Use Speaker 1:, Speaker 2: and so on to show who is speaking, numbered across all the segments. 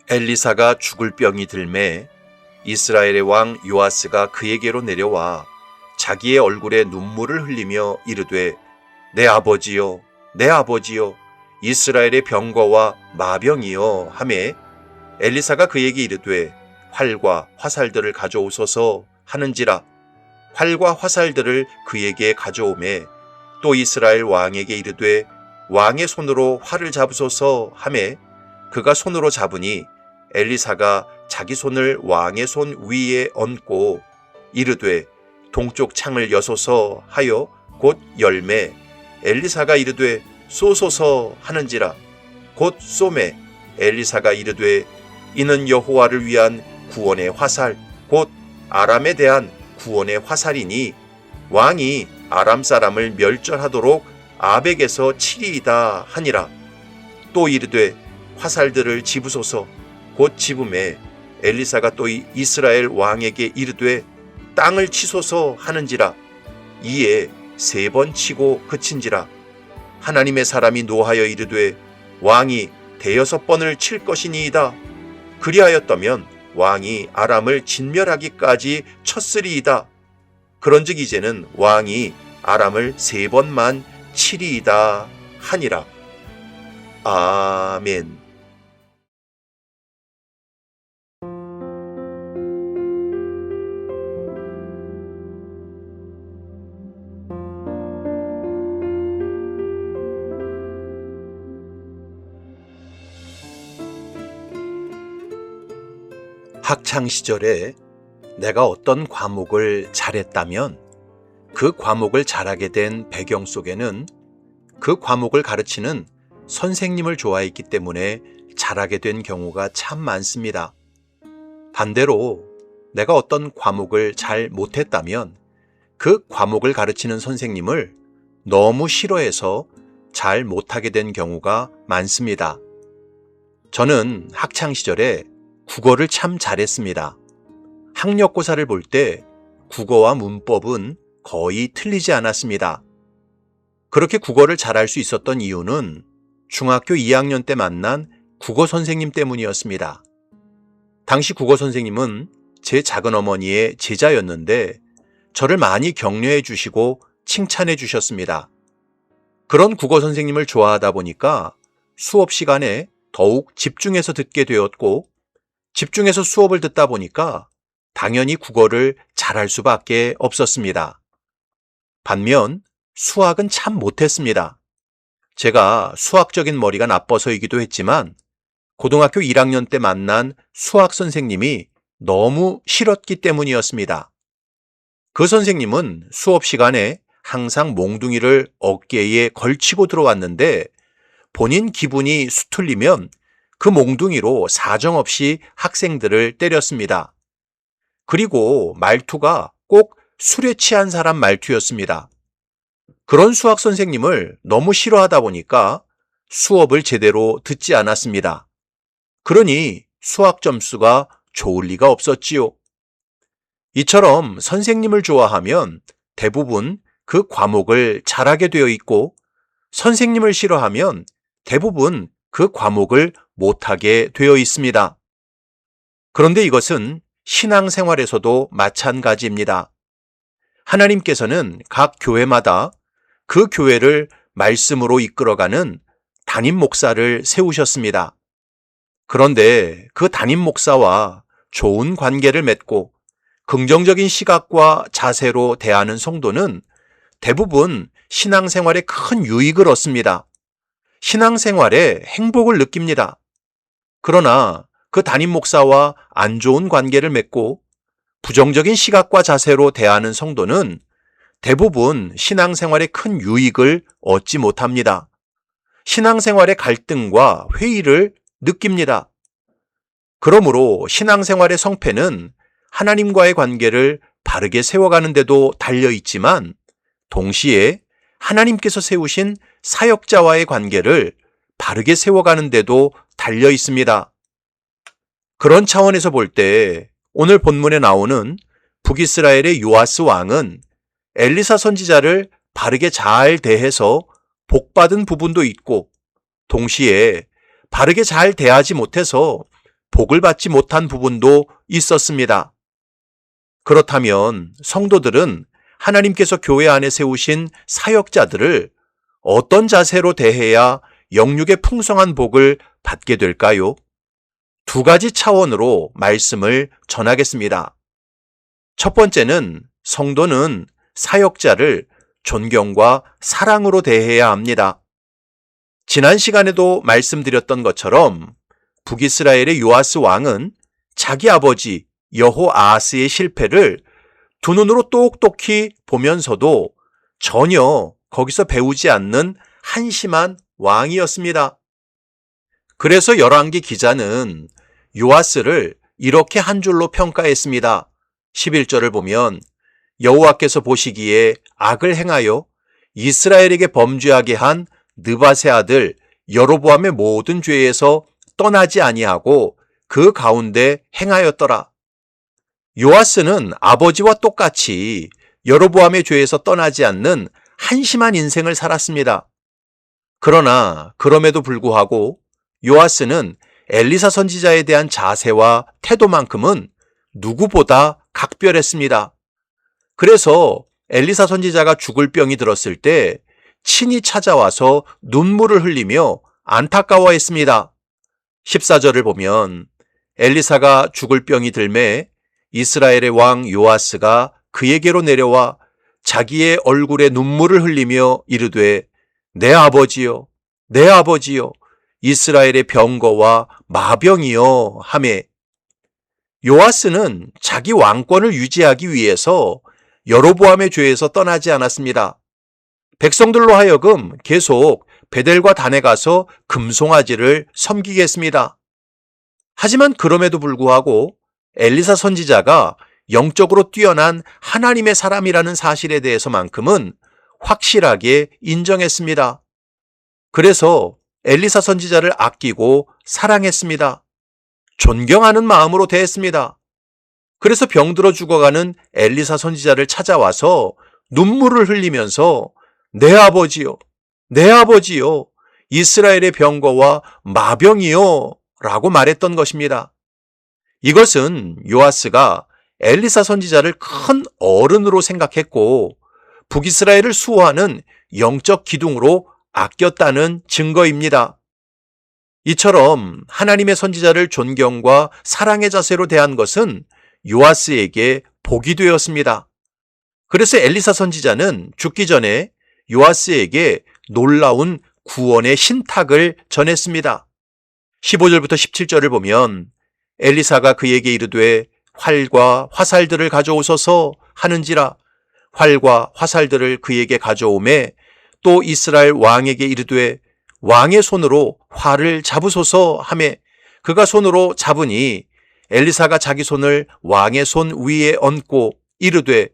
Speaker 1: 엘리사가 죽을 병이 들매 이스라엘의 왕 요아스가 그에게로 내려와 자기의 얼굴에 눈물을 흘리며 이르되 내 아버지여 내 아버지여 이스라엘의 병거와 마병이여 하매 엘리사가 그에게 이르되 활과 화살들을 가져오소서 하는지라. 활과 화살들을 그에게 가져오매 또 이스라엘 왕에게 이르되 왕의 손으로 활을 잡으소서 하매 그가 손으로 잡으니 엘리사가 자기 손을 왕의 손 위에 얹고 이르되 동쪽 창을 여소서 하여 곧 열매 엘리사가 이르되 쏘소서 하는지라. 곧 쏘매 엘리사가 이르되 이는 여호와를 위한 구원의 화살 곧 아람에 대한 구원의 화살이니 왕이 아람 사람을 멸절하도록 아벡에서 치리이다 하니라. 또 이르되 화살들을 집으소서. 곧 집음에 엘리사가 또 이스라엘 왕에게 이르되 땅을 치소서 하는지라. 이에 3번 치고 그친지라. 하나님의 사람이 노하여 이르되 왕이 5번을 칠 것이니이다. 그리하였다면 왕이 아람을 진멸하기까지 쳤으리이다. 그런즉 이제는 왕이 아람을 3번만 치리이다 하니라. 아멘. 학창 시절에 내가 어떤 과목을 잘했다면 그 과목을 잘하게 된 배경 속에는 그 과목을 가르치는 선생님을 좋아했기 때문에 잘하게 된 경우가 참 많습니다. 반대로 내가 어떤 과목을 잘 못했다면 그 과목을 가르치는 선생님을 너무 싫어해서 잘 못하게 된 경우가 많습니다. 저는 학창 시절에 국어를 참 잘했습니다. 학력고사를 볼 때 국어와 문법은 거의 틀리지 않았습니다. 그렇게 국어를 잘할 수 있었던 이유는 중학교 2학년 때 만난 국어 선생님 때문이었습니다. 당시 국어 선생님은 제 작은 어머니의 제자였는데 저를 많이 격려해 주시고 칭찬해 주셨습니다. 그런 국어 선생님을 좋아하다 보니까 수업 시간에 더욱 집중해서 듣게 되었고 집중해서 수업을 듣다 보니까 당연히 국어를 잘할 수밖에 없었습니다. 반면 수학은 참 못했습니다. 제가 수학적인 머리가 나빠서이기도 했지만 고등학교 1학년 때 만난 수학 선생님이 너무 싫었기 때문이었습니다. 그 선생님은 수업 시간에 항상 몽둥이를 어깨에 걸치고 들어왔는데 본인 기분이 수틀리면 그 몽둥이로 사정없이 학생들을 때렸습니다. 그리고 말투가 꼭 술에 취한 사람 말투였습니다. 그런 수학 선생님을 너무 싫어하다 보니까 수업을 제대로 듣지 않았습니다. 그러니 수학 점수가 좋을 리가 없었지요. 이처럼 선생님을 좋아하면 대부분 그 과목을 잘하게 되어 있고 선생님을 싫어하면 대부분 그 과목을 못하게 되어 있습니다. 그런데 이것은 신앙생활에서도 마찬가지입니다. 하나님께서는 각 교회마다 그 교회를 말씀으로 이끌어가는 담임 목사를 세우셨습니다. 그런데 그 담임 목사와 좋은 관계를 맺고 긍정적인 시각과 자세로 대하는 성도는 대부분 신앙생활에 큰 유익을 얻습니다. 신앙생활에 행복을 느낍니다. 그러나 그 담임 목사와 안 좋은 관계를 맺고 부정적인 시각과 자세로 대하는 성도는 대부분 신앙생활에 큰 유익을 얻지 못합니다. 신앙생활의 갈등과 회의를 느낍니다. 그러므로 신앙생활의 성패는 하나님과의 관계를 바르게 세워가는 데도 달려 있지만 동시에 하나님께서 세우신 사역자와의 관계를 바르게 세워가는 데도 달려 있습니다. 그런 차원에서 볼 때 오늘 본문에 나오는 북이스라엘의 요아스 왕은 엘리사 선지자를 바르게 잘 대해서 복받은 부분도 있고 동시에 바르게 잘 대하지 못해서 복을 받지 못한 부분도 있었습니다. 그렇다면 성도들은 하나님께서 교회 안에 세우신 사역자들을 어떤 자세로 대해야 영육의 풍성한 복을 받게 될까요? 두 가지 차원으로 말씀을 전하겠습니다. 첫 번째는 성도는 사역자를 존경과 사랑으로 대해야 합니다. 지난 시간에도 말씀드렸던 것처럼 북이스라엘의 요아스 왕은 자기 아버지 여호아하스의 실패를 두 눈으로 똑똑히 보면서도 전혀 거기서 배우지 않는 한심한 왕이었습니다. 그래서 열왕기 기자는 요아스를 이렇게 한 줄로 평가했습니다. 11절을 보면 여호와께서 보시기에 악을 행하여 이스라엘에게 범죄하게 한 느밧의 아들 여로보암의 모든 죄에서 떠나지 아니하고 그 가운데 행하였더라. 요아스는 아버지와 똑같이 여로보암의 죄에서 떠나지 않는 한심한 인생을 살았습니다. 그러나 그럼에도 불구하고 요아스는 엘리사 선지자에 대한 자세와 태도만큼은 누구보다 각별했습니다. 그래서 엘리사 선지자가 죽을 병이 들었을 때 친히 찾아와서 눈물을 흘리며 안타까워했습니다. 14절을 보면 엘리사가 죽을 병이 들매 이스라엘의 왕 요아스가 그에게로 내려와 자기의 얼굴에 눈물을 흘리며 이르되 내 아버지여 내 아버지여 이스라엘의 병거와 마병이여 하매 요아스는 자기 왕권을 유지하기 위해서 여로보암의 죄에서 떠나지 않았습니다. 백성들로 하여금 계속 베델과 단에 가서 금송아지를 섬기게 했습니다. 하지만 그럼에도 불구하고 엘리사 선지자가 영적으로 뛰어난 하나님의 사람이라는 사실에 대해서만큼은 확실하게 인정했습니다. 그래서 엘리사 선지자를 아끼고 사랑했습니다. 존경하는 마음으로 대했습니다. 그래서 병들어 죽어가는 엘리사 선지자를 찾아와서 눈물을 흘리면서 내 아버지요, 내 아버지요, 이스라엘의 병거와 마병이요 라고 말했던 것입니다. 이것은 요아스가 엘리사 선지자를 큰 어른으로 생각했고 북이스라엘을 수호하는 영적 기둥으로 아꼈다는 증거입니다. 이처럼 하나님의 선지자를 존경과 사랑의 자세로 대한 것은 요아스에게 복이 되었습니다. 그래서 엘리사 선지자는 죽기 전에 요아스에게 놀라운 구원의 신탁을 전했습니다. 15절부터 17절을 보면 엘리사가 그에게 이르되 활과 화살들을 가져오소서 하는지라 활과 화살들을 그에게 가져오매 또 이스라엘 왕에게 이르되 왕의 손으로 활을 잡으소서 하매 그가 손으로 잡으니 엘리사가 자기 손을 왕의 손 위에 얹고 이르되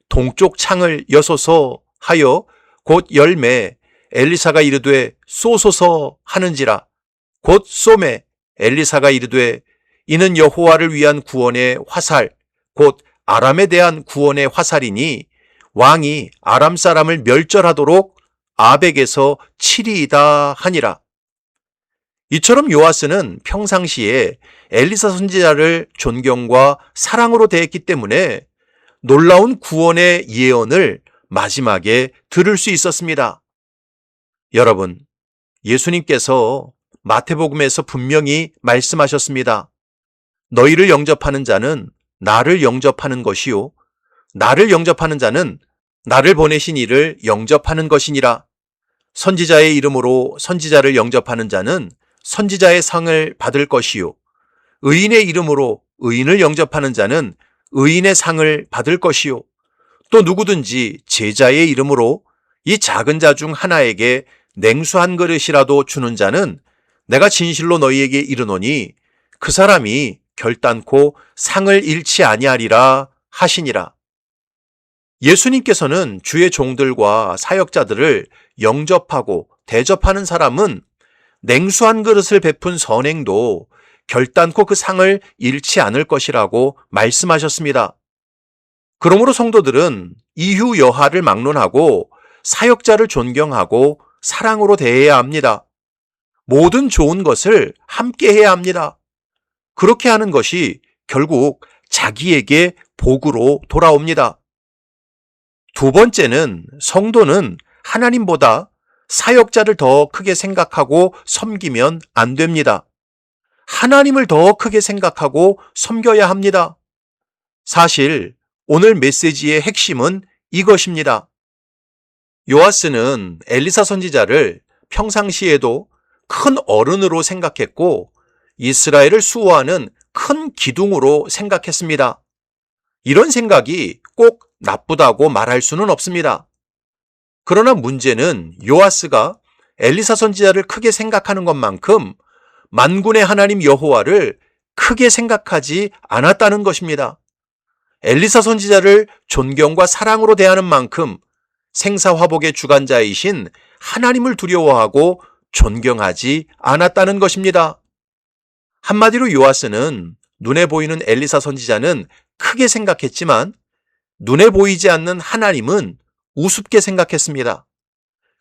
Speaker 1: 동쪽 창을 여소서 하여 곧 열매 엘리사가 이르되 쏘소서 하는지라 곧 쏘매 엘리사가 이르되 이는 여호와를 위한 구원의 화살 곧 아람에 대한 구원의 화살이니 왕이 아람 사람을 멸절하도록 아벡에서 치리이다 하니라. 이처럼 요아스는 평상시에 엘리사 선지자를 존경과 사랑으로 대했기 때문에 놀라운 구원의 예언을 마지막에 들을 수 있었습니다. 여러분, 예수님께서 마태복음에서 분명히 말씀하셨습니다. 너희를 영접하는 자는 나를 영접하는 것이요 나를 영접하는 자는 나를 보내신 이를 영접하는 것이니라. 선지자의 이름으로 선지자를 영접하는 자는 선지자의 상을 받을 것이요 의인의 이름으로 의인을 영접하는 자는 의인의 상을 받을 것이요 또 누구든지 제자의 이름으로 이 작은 자 중 하나에게 냉수 한 그릇이라도 주는 자는 내가 진실로 너희에게 이르노니 그 사람이 결단코 상을 잃지 아니하리라 하시니라. 예수님께서는 주의 종들과 사역자들을 영접하고 대접하는 사람은 냉수 한 그릇을 베푼 선행도 결단코 그 상을 잃지 않을 것이라고 말씀하셨습니다. 그러므로 성도들은 이후 여하를 막론하고 사역자를 존경하고 사랑으로 대해야 합니다. 모든 좋은 것을 함께 해야 합니다. 그렇게 하는 것이 결국 자기에게 복으로 돌아옵니다. 두 번째는 성도는 하나님보다 사역자를 더 크게 생각하고 섬기면 안 됩니다. 하나님을 더 크게 생각하고 섬겨야 합니다. 사실 오늘 메시지의 핵심은 이것입니다. 요아스는 엘리사 선지자를 평상시에도 큰 어른으로 생각했고 이스라엘을 수호하는 큰 기둥으로 생각했습니다. 이런 생각이 꼭 나쁘다고 말할 수는 없습니다. 그러나 문제는 요아스가 엘리사 선지자를 크게 생각하는 것만큼 만군의 하나님 여호와를 크게 생각하지 않았다는 것입니다. 엘리사 선지자를 존경과 사랑으로 대하는 만큼 생사화복의 주관자이신 하나님을 두려워하고 존경하지 않았다는 것입니다. 한마디로 요아스는 눈에 보이는 엘리사 선지자는 크게 생각했지만 눈에 보이지 않는 하나님은 우습게 생각했습니다.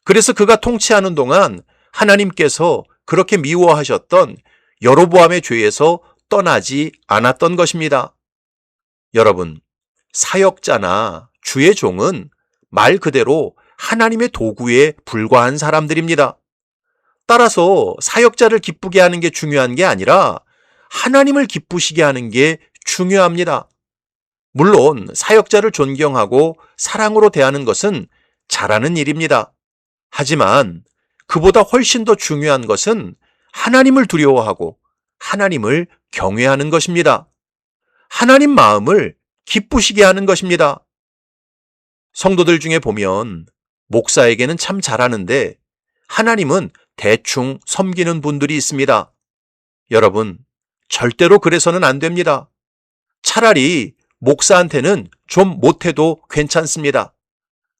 Speaker 1: 그래서 그가 통치하는 동안 하나님께서 그렇게 미워하셨던 여로보암의 죄에서 떠나지 않았던 것입니다. 여러분, 사역자나 주의 종은 말 그대로 하나님의 도구에 불과한 사람들입니다. 따라서 사역자를 기쁘게 하는 게 중요한 게 아니라 하나님을 기쁘시게 하는 게 중요합니다. 물론 사역자를 존경하고 사랑으로 대하는 것은 잘하는 일입니다. 하지만 그보다 훨씬 더 중요한 것은 하나님을 두려워하고 하나님을 경외하는 것입니다. 하나님 마음을 기쁘시게 하는 것입니다. 성도들 중에 보면 목사에게는 참 잘하는데 하나님은 대충 섬기는 분들이 있습니다. 여러분, 절대로 그래서는 안 됩니다. 차라리 목사한테는 좀 못해도 괜찮습니다.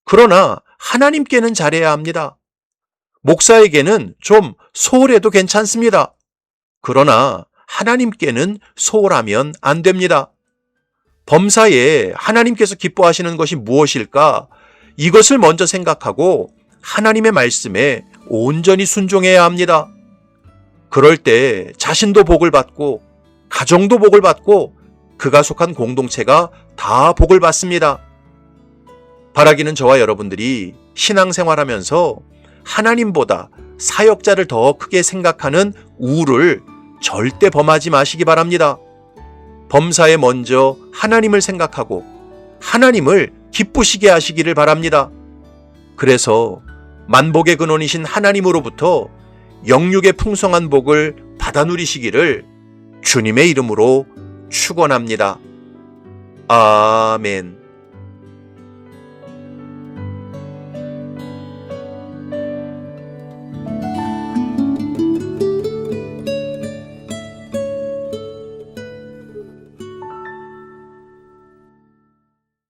Speaker 1: 그러나 하나님께는 잘해야 합니다. 목사에게는 좀 소홀해도 괜찮습니다. 그러나 하나님께는 소홀하면 안 됩니다. 범사에 하나님께서 기뻐하시는 것이 무엇일까? 이것을 먼저 생각하고 하나님의 말씀에 온전히 순종해야 합니다. 그럴 때 자신도 복을 받고 가정도 복을 받고 그가 속한 공동체가 다 복을 받습니다. 바라기는 저와 여러분들이 신앙생활하면서 하나님보다 사역자를 더 크게 생각하는 우를 절대 범하지 마시기 바랍니다. 범사에 먼저 하나님을 생각하고 하나님을 기쁘시게 하시기를 바랍니다. 그래서 만복의 근원이신 하나님으로부터 영육의 풍성한 복을 받아 누리시기를 주님의 이름으로 축원합니다. 아멘.